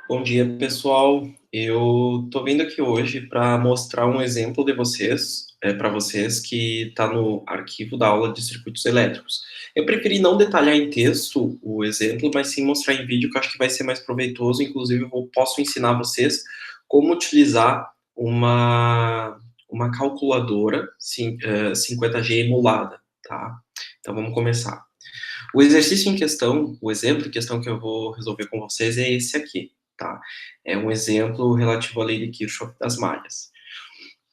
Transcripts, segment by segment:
Bom dia, pessoal. Eu tô vindo aqui hoje para mostrar um exemplo de vocês, para vocês que está no arquivo da aula de circuitos elétricos. Eu preferi não detalhar em texto o exemplo, mas sim mostrar em vídeo, que eu acho que vai ser mais proveitoso. Inclusive, eu posso ensinar vocês como utilizar uma calculadora 50G emulada, tá? Então, vamos começar. O exercício em questão, o exemplo em questão que eu vou resolver com vocês é esse aqui, tá? É um exemplo relativo à lei de Kirchhoff das malhas.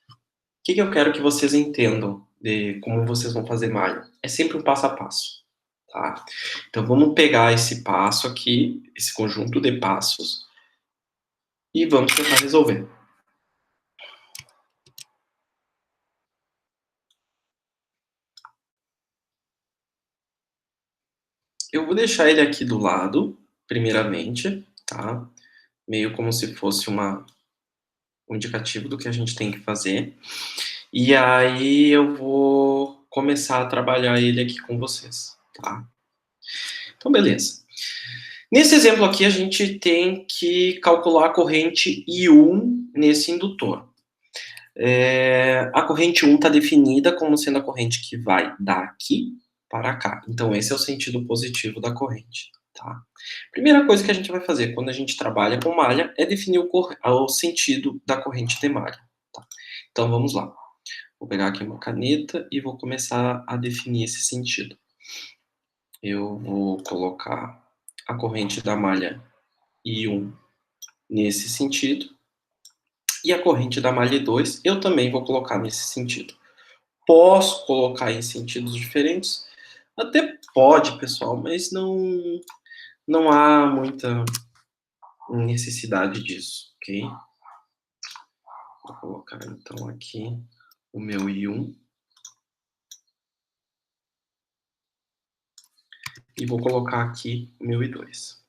O que eu quero que vocês entendam de como vocês vão fazer malha? É sempre um passo a passo, tá? Então, vamos pegar esse passo aqui, esse conjunto de passos, e vamos tentar resolver. Eu vou deixar ele aqui do lado, primeiramente, tá? Meio como se fosse um indicativo do que a gente tem que fazer. E aí eu vou começar a trabalhar ele aqui com vocês, tá? Então, beleza. Nesse exemplo aqui, a gente tem que calcular a corrente I1 nesse indutor. A corrente 1 está definida como sendo a corrente que vai daqui para cá. Então, esse é o sentido positivo da corrente, tá? Primeira coisa que a gente vai fazer quando a gente trabalha com malha é definir o sentido da corrente de malha, tá? Então, vamos lá. Vou pegar aqui uma caneta e vou começar a definir esse sentido. Eu vou colocar a corrente da malha I1 nesse sentido, e a corrente da malha I2 eu também vou colocar nesse sentido. Posso colocar em sentidos diferentes? Até pode, pessoal, mas não há muita necessidade disso, ok? Vou colocar então aqui o meu I1 e vou colocar aqui o meu I2.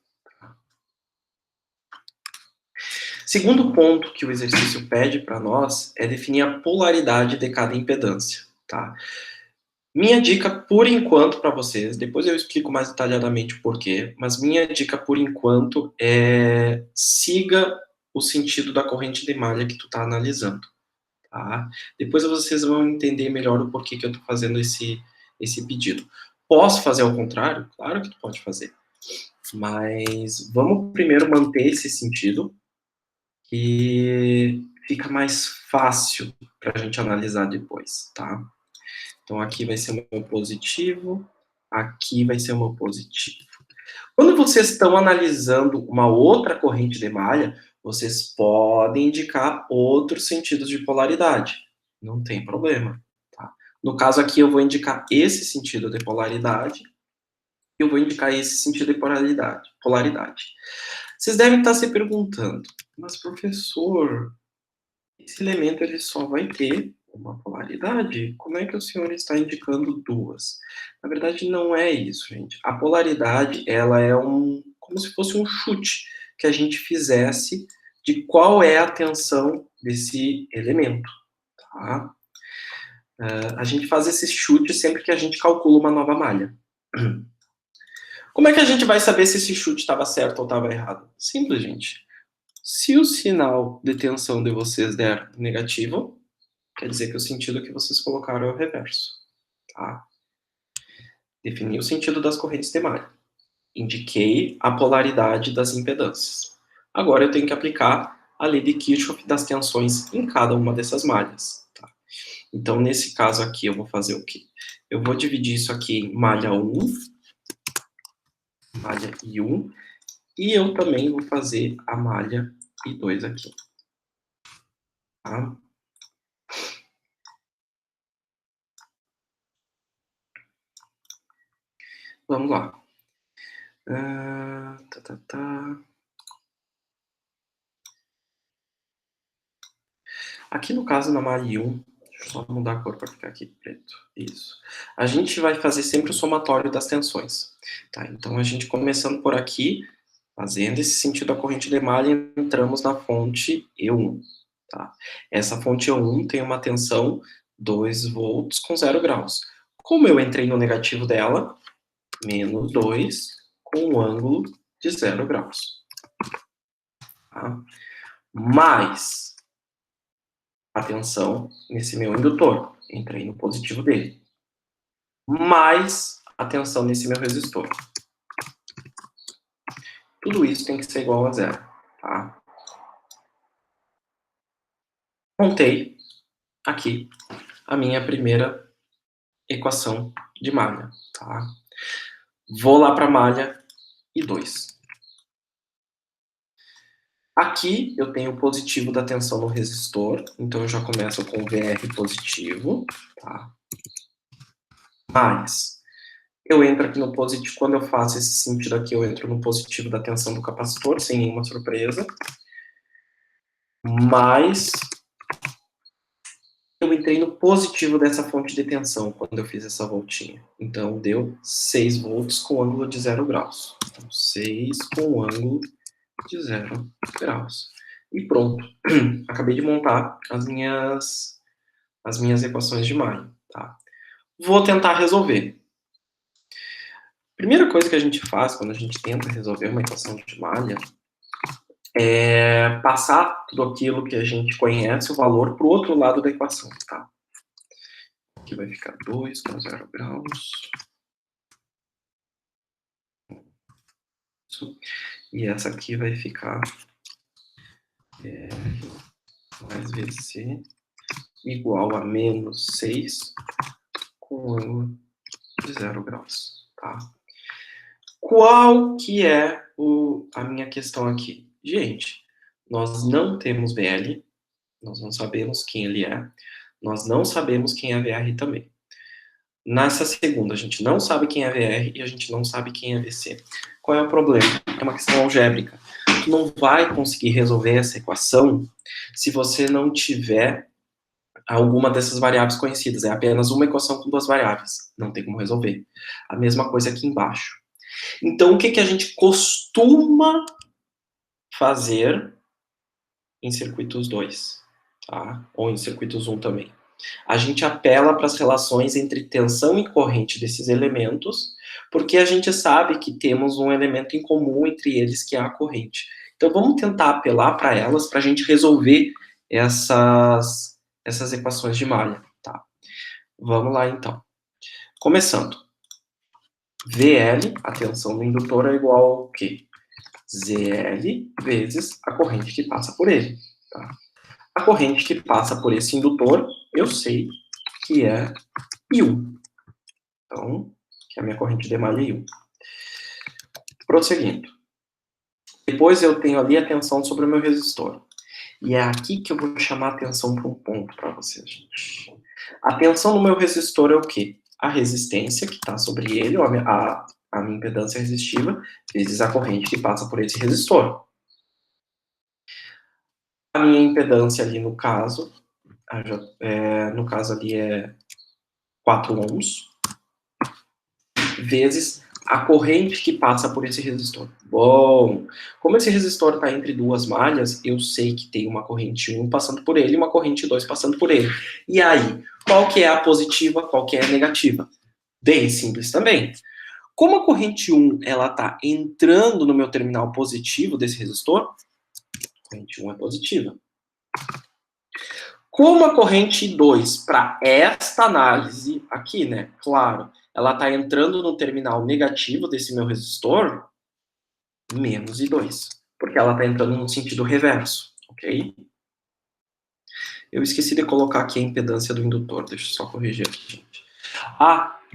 Segundo ponto que o exercício pede para nós é definir a polaridade de cada impedância, tá? Minha dica, por enquanto, para vocês, depois eu explico mais detalhadamente o porquê, mas minha dica, por enquanto, é siga o sentido da corrente de malha que tu está analisando, tá? Depois vocês vão entender melhor o porquê que eu estou fazendo esse pedido. Posso fazer ao contrário? Claro que tu pode fazer, mas vamos primeiro manter esse sentido, que fica mais fácil para a gente analisar depois, tá? Então, aqui vai ser o meu positivo, aqui vai ser o meu positivo. Quando vocês estão analisando uma outra corrente de malha, vocês podem indicar outros sentidos de polaridade. Não tem problema, tá? No caso aqui, eu vou indicar esse sentido de polaridade, e eu vou indicar esse sentido de polaridade. Vocês devem estar se perguntando, mas professor, esse elemento ele só vai ter uma polaridade? Como é que o senhor está indicando duas? Na verdade, não é isso, gente. A polaridade, ela é como se fosse um chute que a gente fizesse de qual é a tensão desse elemento, tá? A gente faz esse chute sempre que a gente calcula uma nova malha. Como é que a gente vai saber se esse chute estava certo ou estava errado? Simples, gente. Se o sinal de tensão de vocês der negativo, quer dizer que o sentido que vocês colocaram é o reverso, tá? Defini o sentido das correntes de malha. Indiquei a polaridade das impedâncias. Agora eu tenho que aplicar a lei de Kirchhoff das tensões em cada uma dessas malhas, tá? Então, nesse caso aqui, eu vou fazer o quê? Eu vou dividir isso aqui em malha 1, malha I1, e eu também vou fazer a malha I2 aqui, tá? Vamos lá. Aqui no caso, na malha 1, deixa eu só mudar a cor para ficar aqui preto. Isso. A gente vai fazer sempre o somatório das tensões, tá? Então, a gente começando por aqui, fazendo esse sentido da corrente de malha, entramos na fonte E1, tá? Essa fonte E1 tem uma tensão 2 volts com 0 graus. Como eu entrei no negativo dela, menos 2 com um ângulo de 0 graus. tá? Mais a tensão nesse meu indutor, entrei no positivo dele, mais a tensão nesse meu resistor. Tudo isso tem que ser igual a zero, tá? Montei aqui a minha primeira equação de malha, tá? Vou lá para malha I2. Aqui eu tenho o positivo da tensão no resistor, então eu já começo com o VR positivo, tá? Mas eu entro aqui no positivo, quando eu faço esse sentido aqui, eu entro no positivo da tensão do capacitor, sem nenhuma surpresa. Mas eu entrei no positivo dessa fonte de tensão quando eu fiz essa voltinha. Então deu 6 volts com ângulo de 0 graus. Então, 6 com ângulo de 0 graus. E pronto. Acabei de montar as minhas equações de malha, tá? Vou tentar resolver. Primeira coisa que a gente faz quando a gente tenta resolver uma equação de malha é passar tudo aquilo que a gente conhece, o valor, para o outro lado da equação, tá? Aqui vai ficar 2 com 0 graus. E essa aqui vai ficar mais VC igual a menos 6 com ângulo de 0 graus, tá? Qual que é a minha questão aqui? Gente, nós não temos VL, nós não sabemos quem ele é, nós não sabemos quem é VR também. Nessa segunda, a gente não sabe quem é VR e a gente não sabe quem é VC. Qual é o problema? É uma questão algébrica. Tu não vai conseguir resolver essa equação se você não tiver alguma dessas variáveis conhecidas. É apenas uma equação com duas variáveis. Não tem como resolver. A mesma coisa aqui embaixo. Então, o que a gente costuma fazer em circuitos 2, tá? Ou em circuitos 1 também? A gente apela para as relações entre tensão e corrente desses elementos, porque a gente sabe que temos um elemento em comum entre eles, que é a corrente. Então, vamos tentar apelar para elas, para a gente resolver essas equações de malha, tá? Vamos lá, então. Começando. VL, a tensão do indutor, é igual ao quê? ZL vezes a corrente que passa por ele, tá? A corrente que passa por esse indutor, eu sei que é I1. Então, que é a minha corrente de malha I1. Prosseguindo. Depois eu tenho ali a tensão sobre o meu resistor. E é aqui que eu vou chamar a atenção para um ponto para vocês, gente. A tensão no meu resistor é o quê? A resistência que está sobre ele, ou a minha impedância resistiva, vezes a corrente que passa por esse resistor. A minha impedância ali, no caso ali é 4 ohms, vezes a corrente que passa por esse resistor. Bom, como esse resistor está entre duas malhas, eu sei que tem uma corrente 1 passando por ele e uma corrente 2 passando por ele. E aí, qual que é a positiva, qual que é a negativa? Bem simples também. Como a corrente 1 ela está entrando no meu terminal positivo desse resistor, a corrente 1 é positiva. Como a corrente 2, para esta análise aqui, né, claro, ela está entrando no terminal negativo desse meu resistor, menos I2, porque ela está entrando no sentido reverso, ok? Eu esqueci de colocar aqui a impedância do indutor, deixa eu só corrigir aqui, gente.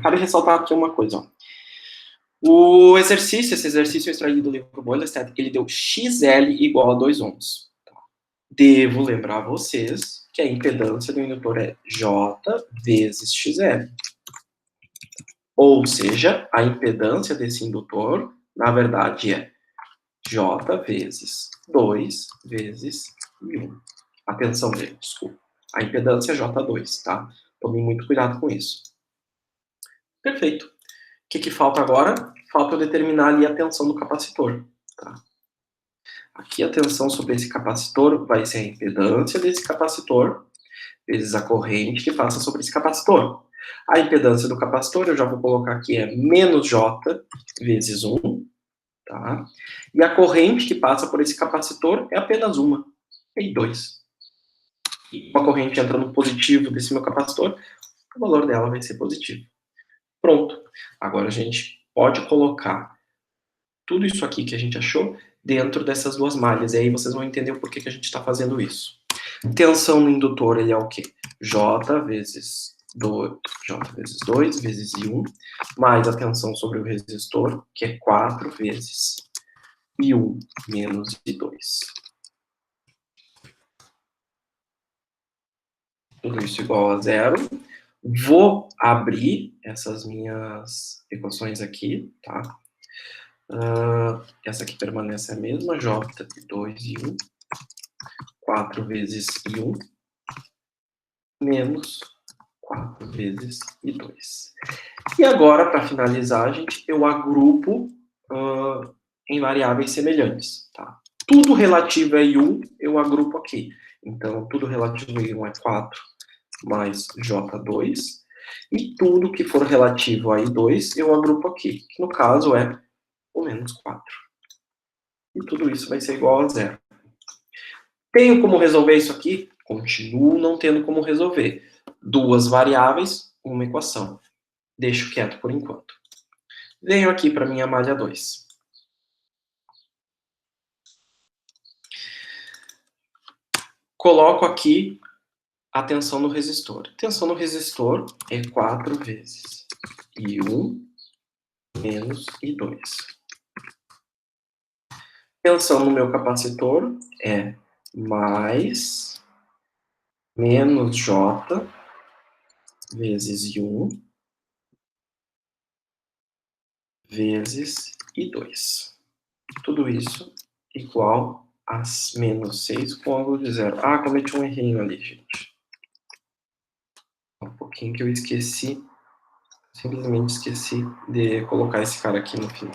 Cabe ressaltar aqui uma coisa, ó. Esse exercício extraído do livro Boylestad, ele deu XL igual a 2 ohms. Devo lembrar vocês que a impedância do indutor é J vezes XL. Ou seja, a impedância desse indutor, na verdade, é J vezes 2 vezes 1. A tensão dele, desculpa. A impedância é J2, tá? Tome muito cuidado com isso. Perfeito. O que falta agora? Falta eu determinar ali a tensão do capacitor, tá? Aqui a tensão sobre esse capacitor vai ser a impedância desse capacitor vezes a corrente que passa sobre esse capacitor. A impedância do capacitor, eu já vou colocar aqui, é menos J vezes 1, tá? tá? E a corrente que passa por esse capacitor é apenas uma, I2. E uma corrente entra no positivo desse meu capacitor, o valor dela vai ser positivo. Pronto. Agora a gente pode colocar tudo isso aqui que a gente achou dentro dessas duas malhas. E aí vocês vão entender o porquê que a gente está fazendo isso. Tensão no indutor, ele é o quê? J vezes 2 vezes I1, mais a tensão sobre o resistor, que é 4 vezes I1 menos I2. Tudo isso igual a zero. Vou abrir essas minhas equações aqui, tá? Essa aqui permanece a mesma, J de 2 e 1, 4 vezes I1, menos 4 vezes I2. E agora, para finalizar, gente, eu agrupo em variáveis semelhantes, tá? Tudo relativo a I1, eu agrupo aqui. Então, tudo relativo a I1 é 4 mais J2, e tudo que for relativo a I2, eu agrupo aqui, que no caso é o menos 4. E tudo isso vai ser igual a zero. Tenho como resolver isso aqui? Continuo não tendo como resolver. Duas variáveis, uma equação. Deixo quieto por enquanto. Venho aqui para minha malha 2. Coloco aqui a tensão no resistor. Tensão no resistor é 4 vezes I1 menos I2. Tensão no meu capacitor é mais menos J vezes I1 vezes I2. Tudo isso igual a menos 6 com ângulo de zero. Ah, cometi um errinho ali, gente. Um pouquinho que eu esqueci. Simplesmente esqueci de colocar esse cara aqui no final.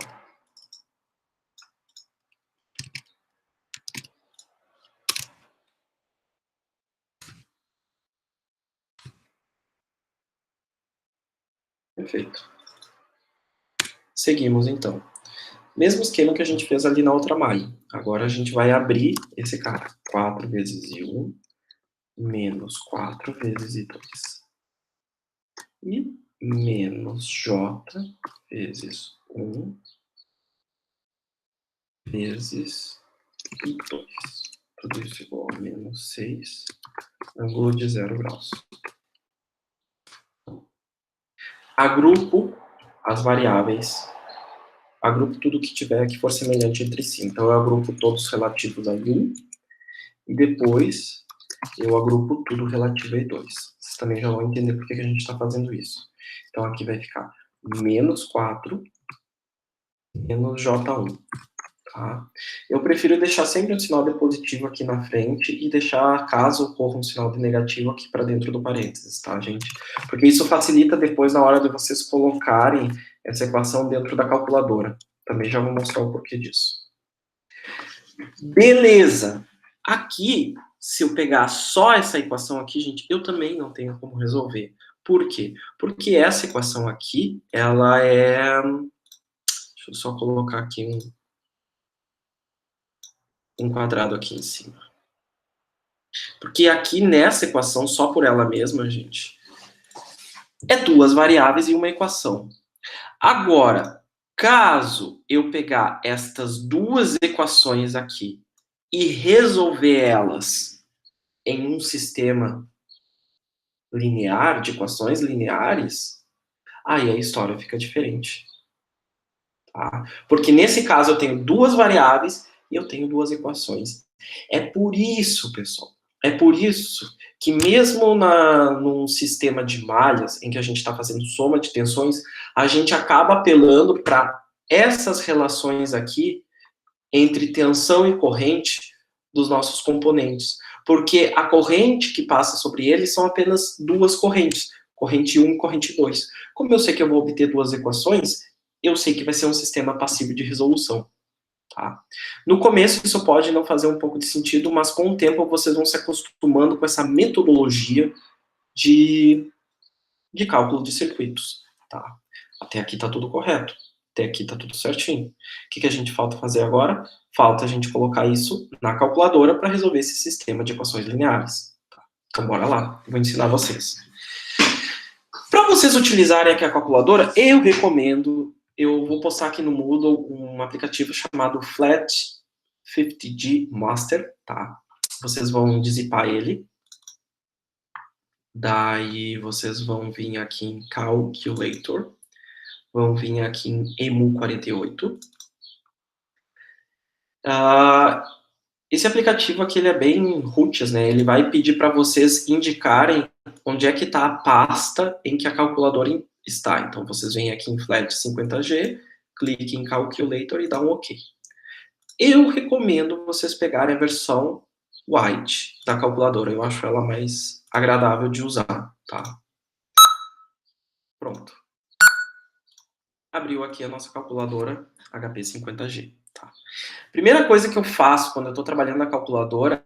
Perfeito. Seguimos, então. Mesmo esquema que a gente fez ali na outra malha. Agora a gente vai abrir esse cara. 4 vezes I1 menos 4 vezes I2. E menos J vezes 1 vezes I2. Tudo isso igual a menos 6, ângulo de 0 graus. Agrupo as variáveis, agrupo tudo que for semelhante entre si. Então, eu agrupo todos relativos a I1, e depois eu agrupo tudo relativo a I2. Vocês também já vão entender por que a gente está fazendo isso. Então, aqui vai ficar menos 4 menos J1. Tá? Eu prefiro deixar sempre um sinal de positivo aqui na frente e deixar, caso ocorra um sinal de negativo, aqui para dentro do parênteses, tá, gente? Porque isso facilita depois na hora de vocês colocarem essa equação dentro da calculadora. Também já vou mostrar o porquê disso. Beleza! Aqui, se eu pegar só essa equação aqui, gente, eu também não tenho como resolver. Por quê? Porque essa equação aqui, ela é... Deixa eu só colocar aqui um quadrado aqui em cima. Porque aqui nessa equação, só por ela mesma, gente, é duas variáveis e uma equação. Agora, caso eu pegar estas duas equações aqui e resolver elas em um sistema linear, de equações lineares, aí a história fica diferente. Tá? Porque nesse caso eu tenho duas variáveis e eu tenho duas equações. É por isso, pessoal, é por isso que mesmo num sistema de malhas, em que a gente está fazendo soma de tensões, a gente acaba apelando para essas relações aqui entre tensão e corrente dos nossos componentes. Porque a corrente que passa sobre eles são apenas duas correntes, corrente 1 e corrente 2. Como eu sei que eu vou obter duas equações, eu sei que vai ser um sistema passivo de resolução. Tá? No começo isso pode não fazer um pouco de sentido, mas com o tempo vocês vão se acostumando com essa metodologia de cálculo de circuitos. Tá? Até aqui está tudo correto. Até aqui tá tudo certinho. O que a gente falta fazer agora? Falta a gente colocar isso na calculadora para resolver esse sistema de equações lineares. Então, bora lá. Eu vou ensinar vocês. Para vocês utilizarem aqui a calculadora, eu recomendo, eu vou postar aqui no Moodle um aplicativo chamado Flat 50G Master, tá? Vocês vão dizipar ele. Daí vocês vão vir aqui em Calculator. Vão vir aqui em EMU48. Esse aplicativo aqui, ele é bem roots, né? Ele vai pedir para vocês indicarem onde é que está a pasta em que a calculadora está. Então, vocês vêm aqui em Flat 50G, clique em Calculator e dá um OK. Eu recomendo vocês pegarem a versão white da calculadora. Eu acho ela mais agradável de usar, tá? Pronto. Abriu aqui a nossa calculadora HP 50G. Tá. Primeira coisa que eu faço quando eu estou trabalhando na calculadora,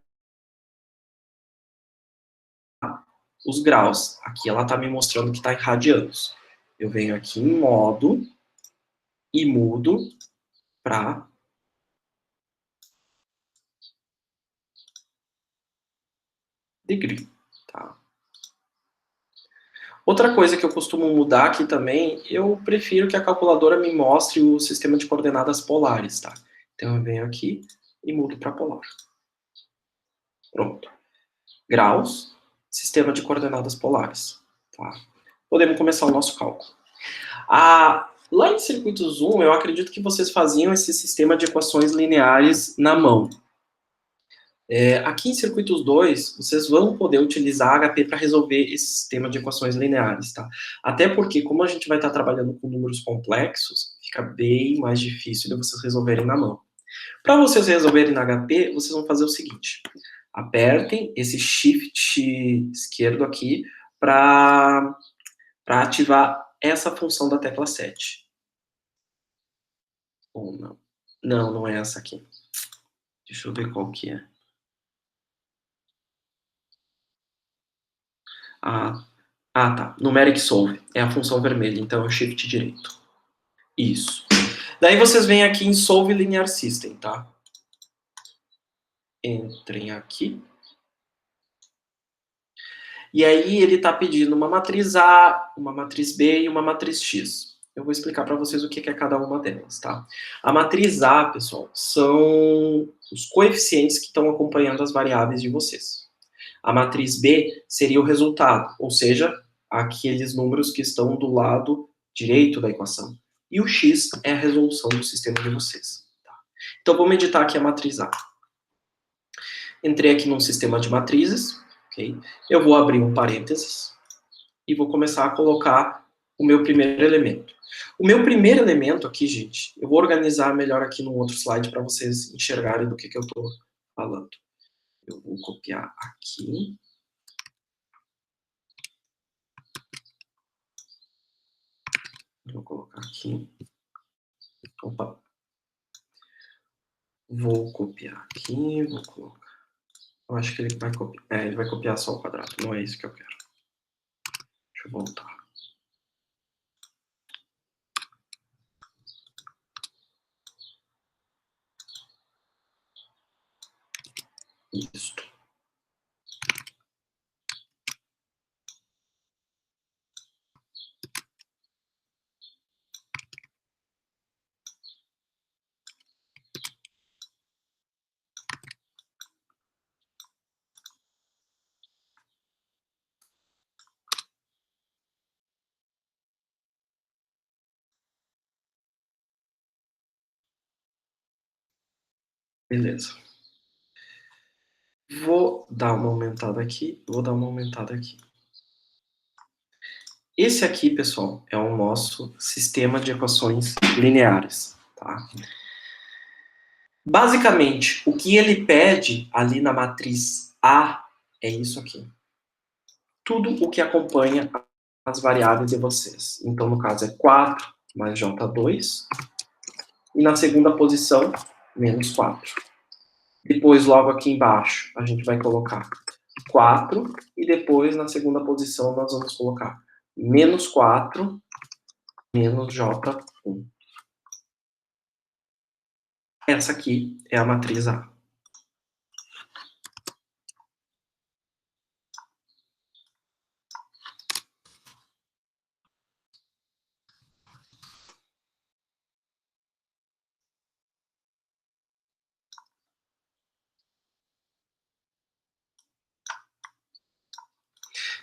os graus. Aqui ela está me mostrando que está em radianos. Eu venho aqui em modo e mudo para degree. Tá. Outra coisa que eu costumo mudar aqui também, eu prefiro que a calculadora me mostre o sistema de coordenadas polares. Tá? Então eu venho aqui e mudo para polar. Pronto. Graus, sistema de coordenadas polares. Tá? Podemos começar o nosso cálculo. Lá em circuitos 1, eu acredito que vocês faziam esse sistema de equações lineares na mão. Aqui em circuitos 2, vocês vão poder utilizar HP para resolver esse sistema de equações lineares, tá? Até porque, como a gente vai estar trabalhando com números complexos, fica bem mais difícil de vocês resolverem na mão. Para vocês resolverem na HP, vocês vão fazer o seguinte. Apertem esse Shift esquerdo aqui para ativar essa função da tecla 7. Ou não. Não, não é essa aqui. Deixa eu ver qual que é. Tá. Numeric Solve. É a função vermelha, então é o Shift direito. Isso. Daí vocês vêm aqui em Solve Linear System, tá? Entrem aqui. E aí ele está pedindo uma matriz A, uma matriz B e uma matriz X. Eu vou explicar para vocês o que é cada uma delas, tá? A matriz A, pessoal, são os coeficientes que estão acompanhando as variáveis de vocês. A matriz B seria o resultado, ou seja, aqueles números que estão do lado direito da equação. E o X é a resolução do sistema de vocês. Tá? Então, vou editar aqui a matriz A. Entrei aqui num sistema de matrizes. Okay? Eu vou abrir um parênteses e vou começar a colocar o meu primeiro elemento. O meu primeiro elemento aqui, gente, eu vou organizar melhor aqui num outro slide para vocês enxergarem do que eu estou falando. Eu vou copiar aqui. Vou colocar aqui. Opa. Vou copiar aqui, vou colocar. Eu acho que ele vai copiar. Ele vai copiar só o quadrado, não é isso que eu quero. Deixa eu voltar. Isso. Beleza. Vou dar uma aumentada aqui, vou dar uma aumentada aqui. Esse aqui, pessoal, é o nosso sistema de equações lineares, tá? Basicamente, o que ele pede ali na matriz A é isso aqui. Tudo o que acompanha as variáveis de vocês. Então, no caso, é 4 mais J2. E na segunda posição, menos 4. Depois, logo aqui embaixo, a gente vai colocar 4. E depois, na segunda posição, nós vamos colocar menos 4, menos J1. Essa aqui é a matriz A.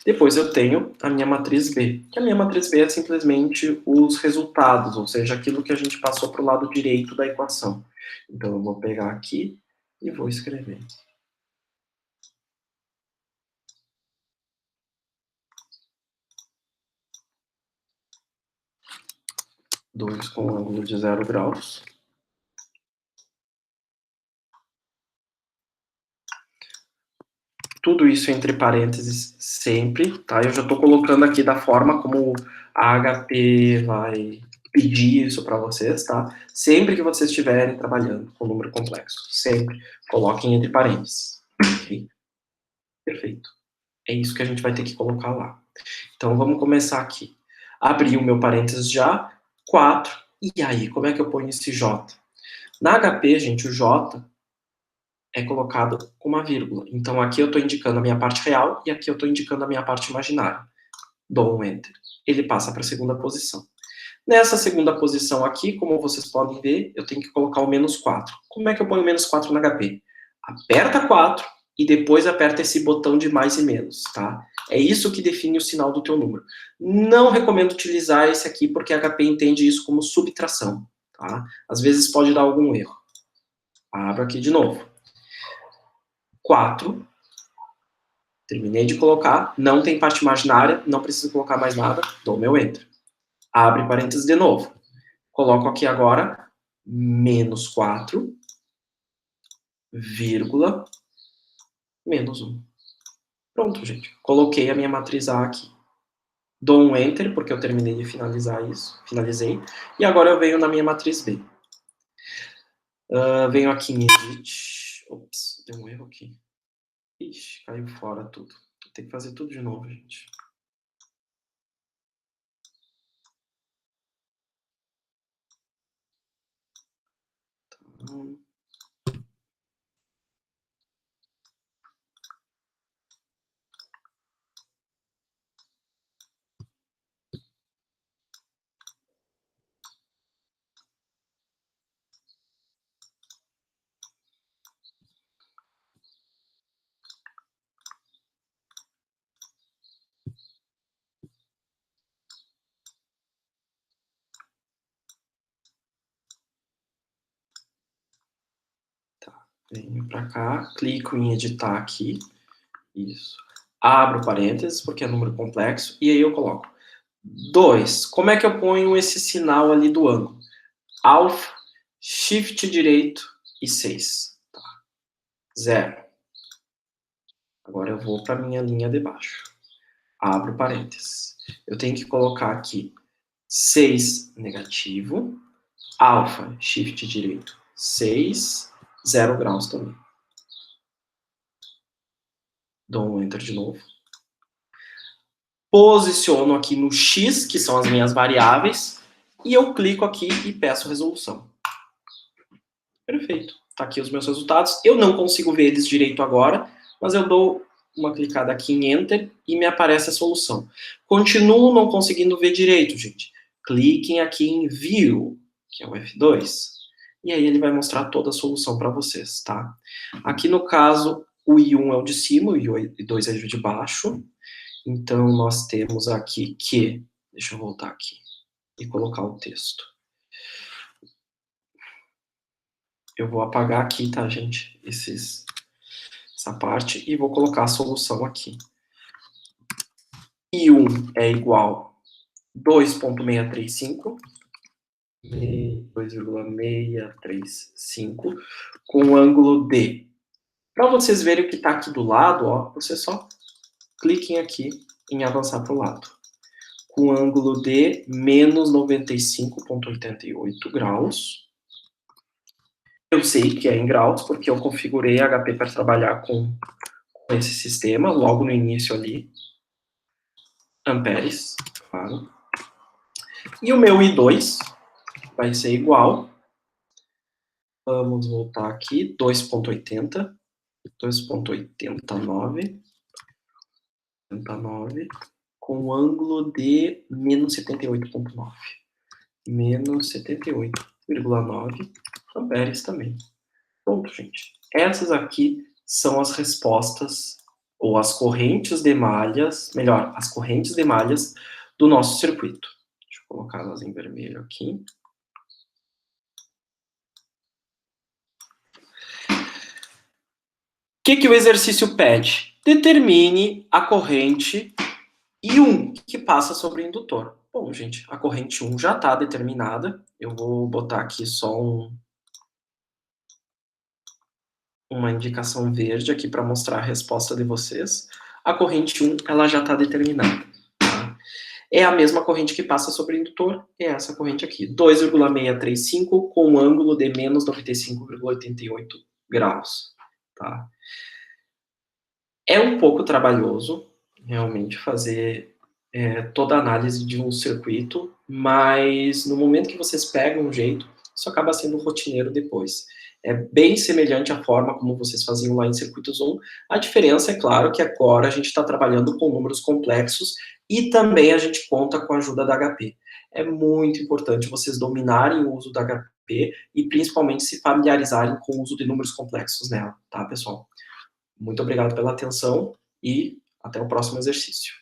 Depois eu tenho a minha matriz B, que a minha matriz B é simplesmente os resultados, ou seja, aquilo que a gente passou para o lado direito da equação. Então, eu vou pegar aqui e vou escrever. 2 com ângulo de 0 graus. Tudo isso entre parênteses sempre, tá? Eu já estou colocando aqui da forma como a HP vai pedir isso para vocês, tá? Sempre que vocês estiverem trabalhando com número complexo, sempre coloquem entre parênteses, ok? Perfeito. É isso que a gente vai ter que colocar lá. Então, vamos começar aqui. Abri o meu parênteses já, 4, e aí, como é que eu ponho esse J? Na HP, gente, o J é colocado com uma vírgula. Então, aqui eu estou indicando a minha parte real e aqui eu estou indicando a minha parte imaginária. Dou um Enter. Ele passa para a segunda posição. Nessa segunda posição aqui, como vocês podem ver, eu tenho que colocar o menos 4. Como é que eu ponho o menos 4 na HP? Aperta 4 e depois aperta esse botão de mais e menos, tá? É isso que define o sinal do teu número. Não recomendo utilizar esse aqui porque a HP entende isso como subtração, tá? Às vezes pode dar algum erro. Abro aqui de novo. 4. Terminei de colocar, não tem parte imaginária, não preciso colocar mais nada, dou meu Enter. Abre parênteses de novo. Coloco aqui agora, menos 4, vírgula, menos 1. Pronto, gente. Coloquei a minha matriz A aqui. Dou um Enter, porque eu terminei de finalizar isso. Finalizei. E agora eu venho na minha matriz B. Venho aqui em Edit. Ops, deu um erro aqui. Ixi, caiu fora tudo. Tem que fazer tudo de novo, gente. Venho para cá, clico em editar aqui, isso. Abro parênteses, porque é número complexo, e aí eu coloco 2. Como é que eu ponho esse sinal ali do ângulo? Alfa, Shift direito e 6. Tá. 0. Agora eu vou para minha linha de baixo. Abro parênteses. Eu tenho que colocar aqui 6 negativo, alfa, Shift direito, 6, 0 graus também. Dou um Enter de novo. Posiciono aqui no X, que são as minhas variáveis, e eu clico aqui e peço resolução. Perfeito. Tá aqui os meus resultados. Eu não consigo ver eles direito agora, mas eu dou uma clicada aqui em Enter e me aparece a solução. Continuo não conseguindo ver direito, gente. Cliquem aqui em View, que é o F2, e aí ele vai mostrar toda a solução para vocês, tá? Aqui no caso, o I1 é o de cima, o I2 é o de baixo. Então, nós temos aqui que... Deixa eu voltar aqui e colocar o texto. Eu vou apagar aqui, tá, gente? Essa parte, e vou colocar a solução aqui. I1 é igual a 2,635, 2,635, com ângulo D. Para vocês verem o que está aqui do lado, ó, vocês só cliquem aqui em avançar para o lado. Com ângulo de menos 95,88 graus. Eu sei que é em graus, porque eu configurei a HP para trabalhar com esse sistema, logo no início ali. Amperes, claro. E o meu I2 vai ser igual Vamos voltar aqui, 2,80, 2,89, 89, com ângulo de menos 78,9. Menos 78,9 amperes também. Pronto, gente. Essas aqui são as respostas, ou as correntes de malhas, melhor, as correntes de malhas do nosso circuito. Deixa eu colocá-las em vermelho aqui. O que o exercício pede? Determine a corrente I1 que passa sobre o indutor. Bom, gente, a corrente 1 já está determinada. Eu vou botar aqui só uma indicação verde aqui para mostrar a resposta de vocês. A corrente 1 ela já está determinada. Tá? É a mesma corrente que passa sobre o indutor, é essa corrente aqui, 2,635 com um ângulo de menos 95,88 graus. Tá? É um pouco trabalhoso, realmente, fazer toda a análise de um circuito, mas no momento que vocês pegam um jeito, isso acaba sendo rotineiro depois. É bem semelhante à forma como vocês faziam lá em Circuitos 1. A diferença é claro que agora a gente está trabalhando com números complexos e também a gente conta com a ajuda da HP. É muito importante vocês dominarem o uso da HP e principalmente se familiarizarem com o uso de números complexos nela, tá, pessoal? Muito obrigado pela atenção e até o próximo exercício.